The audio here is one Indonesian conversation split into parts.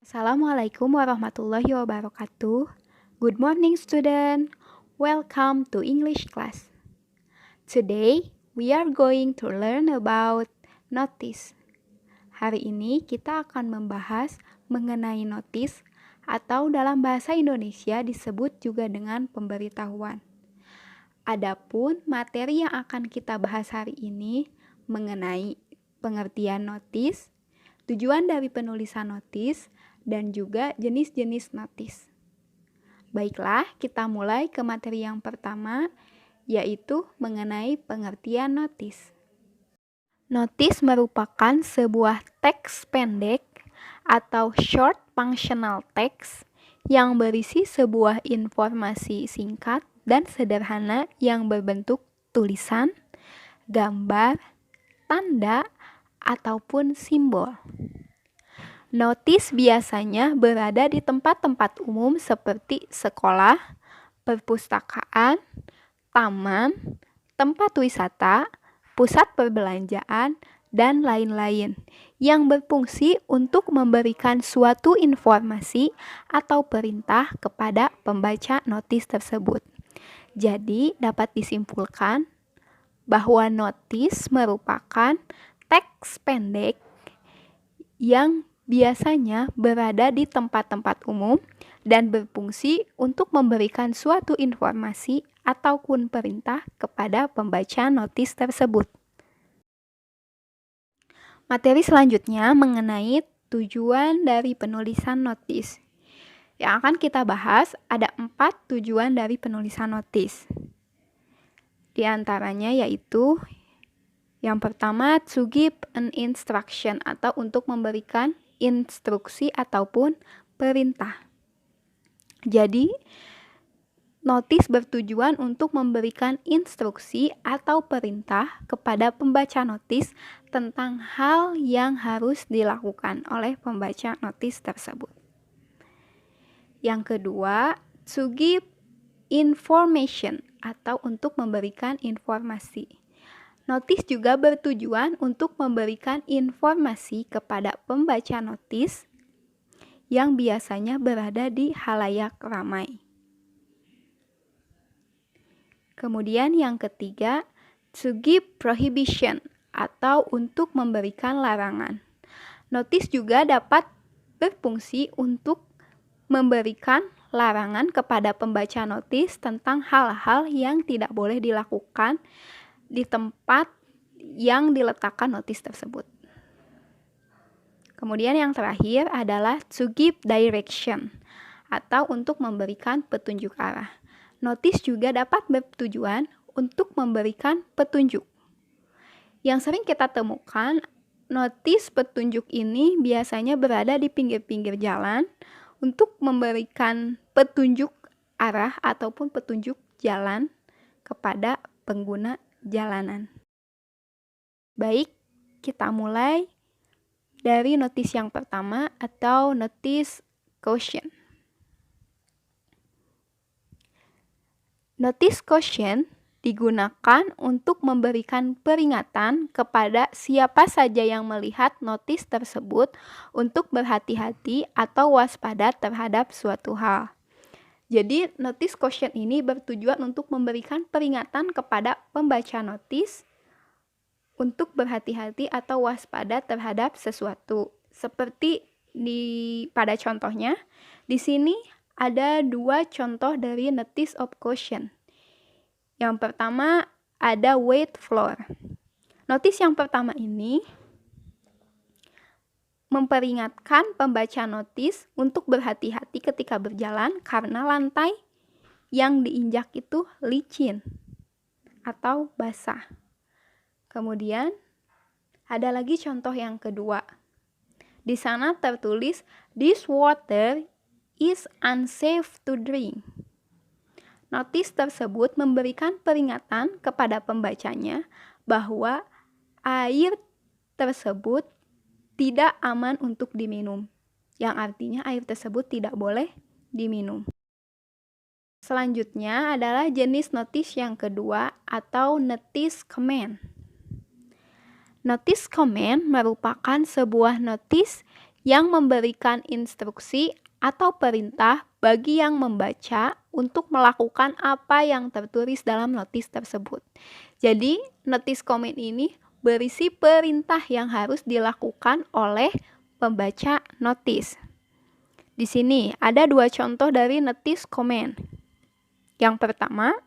Assalamualaikum warahmatullahi wabarakatuh. Good morning, student. Welcome to English class. Today, we are going to learn about notice. Hari ini kita akan membahas mengenai notice atau dalam bahasa Indonesia disebut juga dengan pemberitahuan. Adapun materi yang akan kita bahas hari ini mengenai pengertian notice, tujuan dari penulisan notice, dan juga jenis-jenis notice. Baiklah, kita mulai ke materi yang pertama, yaitu mengenai pengertian notice. Notice merupakan sebuah teks pendek atau short functional text yang berisi sebuah informasi singkat dan sederhana yang berbentuk tulisan, gambar, tanda, ataupun simbol. Notis biasanya berada di tempat-tempat umum seperti sekolah, perpustakaan, taman, tempat wisata, pusat perbelanjaan, dan lain-lain yang berfungsi untuk memberikan suatu informasi atau perintah kepada pembaca notis tersebut. Jadi, dapat disimpulkan bahwa notis merupakan teks pendek yang biasanya berada di tempat-tempat umum dan berfungsi untuk memberikan suatu informasi ataupun perintah kepada pembaca notis tersebut. Materi selanjutnya mengenai tujuan dari penulisan notis. Yang akan kita bahas ada 4 tujuan dari penulisan notis. Di antaranya yaitu yang pertama, to give an instruction atau untuk memberikan instruksi ataupun perintah. Jadi, notis bertujuan untuk memberikan instruksi atau perintah kepada pembaca notis tentang hal yang harus dilakukan oleh pembaca notis tersebut. Yang kedua, to give information atau untuk memberikan informasi. Notis juga bertujuan untuk memberikan informasi kepada pembaca notis yang biasanya berada di halayak ramai. Kemudian yang ketiga, to give prohibition atau untuk memberikan larangan. Notis juga dapat berfungsi untuk memberikan larangan kepada pembaca notis tentang hal-hal yang tidak boleh dilakukan di tempat yang diletakkan notis tersebut. Kemudian yang terakhir adalah to give direction atau untuk memberikan petunjuk arah. Notis juga dapat bertujuan untuk memberikan petunjuk. Yang sering kita temukan, notis petunjuk ini biasanya berada di pinggir-pinggir jalan untuk memberikan petunjuk arah ataupun petunjuk jalan kepada pengguna jalanan. Baik, kita mulai dari notis yang pertama atau notis caution. Notis caution digunakan untuk memberikan peringatan kepada siapa saja yang melihat notis tersebut untuk berhati-hati atau waspada terhadap suatu hal. Jadi, notis caution ini bertujuan untuk memberikan peringatan kepada pembaca notis untuk berhati-hati atau waspada terhadap sesuatu. Seperti pada contohnya, di sini ada 2 contoh dari notice of caution. Yang pertama ada wet floor. Notis yang pertama ini memperingatkan pembaca notis untuk berhati-hati ketika berjalan karena lantai yang diinjak itu licin atau basah. Kemudian ada lagi contoh yang kedua. Di sana tertulis, "This water is unsafe to drink." Notis tersebut memberikan peringatan kepada pembacanya bahwa air tersebut tidak aman untuk diminum, yang artinya air tersebut tidak boleh diminum. Selanjutnya adalah jenis notis yang kedua atau notice command. Notice command merupakan sebuah notis yang memberikan instruksi atau perintah bagi yang membaca untuk melakukan apa yang tertulis dalam notis tersebut. Jadi, notis komen ini berisi perintah yang harus dilakukan oleh pembaca notis. Di sini ada 2 contoh dari notis komen. Yang pertama,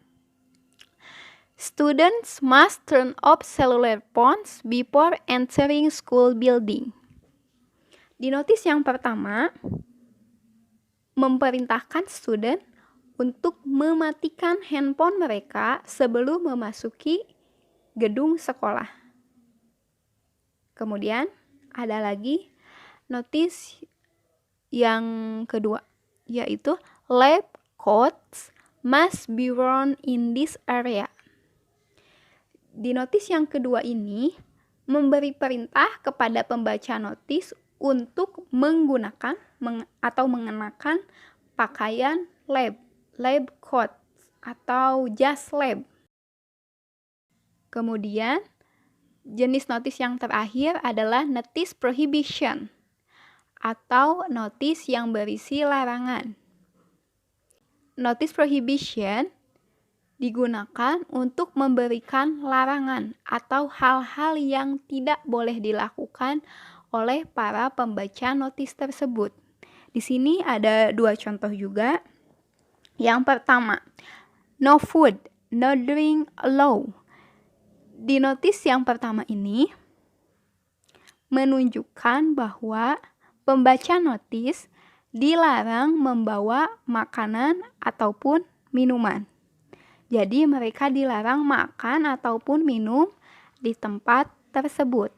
students must turn off cellular phones before entering school building. Di notis yang pertama, memperintahkan student untuk mematikan handphone mereka sebelum memasuki gedung sekolah. Kemudian ada lagi notis yang kedua, yaitu lab coats must be worn in this area. Di notis yang kedua ini memberi perintah kepada pembaca notis untuk menggunakan atau mengenakan pakaian lab coat atau jas lab. Kemudian jenis notis yang terakhir adalah notice prohibition atau notis yang berisi larangan. Notice prohibition digunakan untuk memberikan larangan atau hal-hal yang tidak boleh dilakukan oleh para pembaca notis tersebut. Di sini ada 2 contoh juga. Yang pertama, no food, no drink allowed. Di notis yang pertama ini menunjukkan bahwa pembaca notis dilarang membawa makanan ataupun minuman. Jadi mereka dilarang makan ataupun minum di tempat tersebut.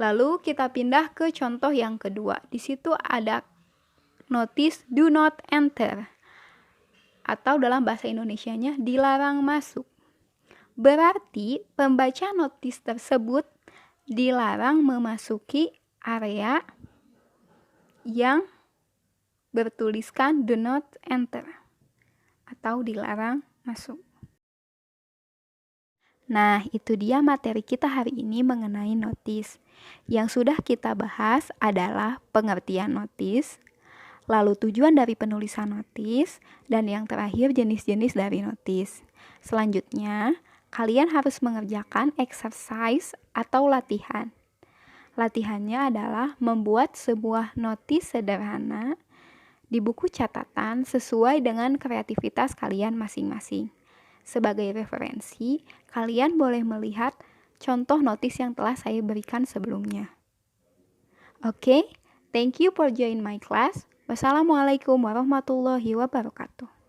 Lalu kita pindah ke contoh yang kedua. Di situ ada notis do not enter atau dalam bahasa Indonesianya dilarang masuk. Berarti pembaca notis tersebut dilarang memasuki area yang bertuliskan do not enter atau dilarang masuk. Nah, itu dia materi kita hari ini mengenai notis. Yang sudah kita bahas adalah pengertian notis, lalu tujuan dari penulisan notis, dan yang terakhir jenis-jenis dari notis. Selanjutnya, kalian harus mengerjakan exercise atau latihan. Latihannya adalah membuat sebuah notis sederhana di buku catatan sesuai dengan kreativitas kalian masing-masing. Sebagai referensi, kalian boleh melihat contoh notis yang telah saya berikan sebelumnya. Oke, thank you for join my class. Wassalamualaikum warahmatullahi wabarakatuh.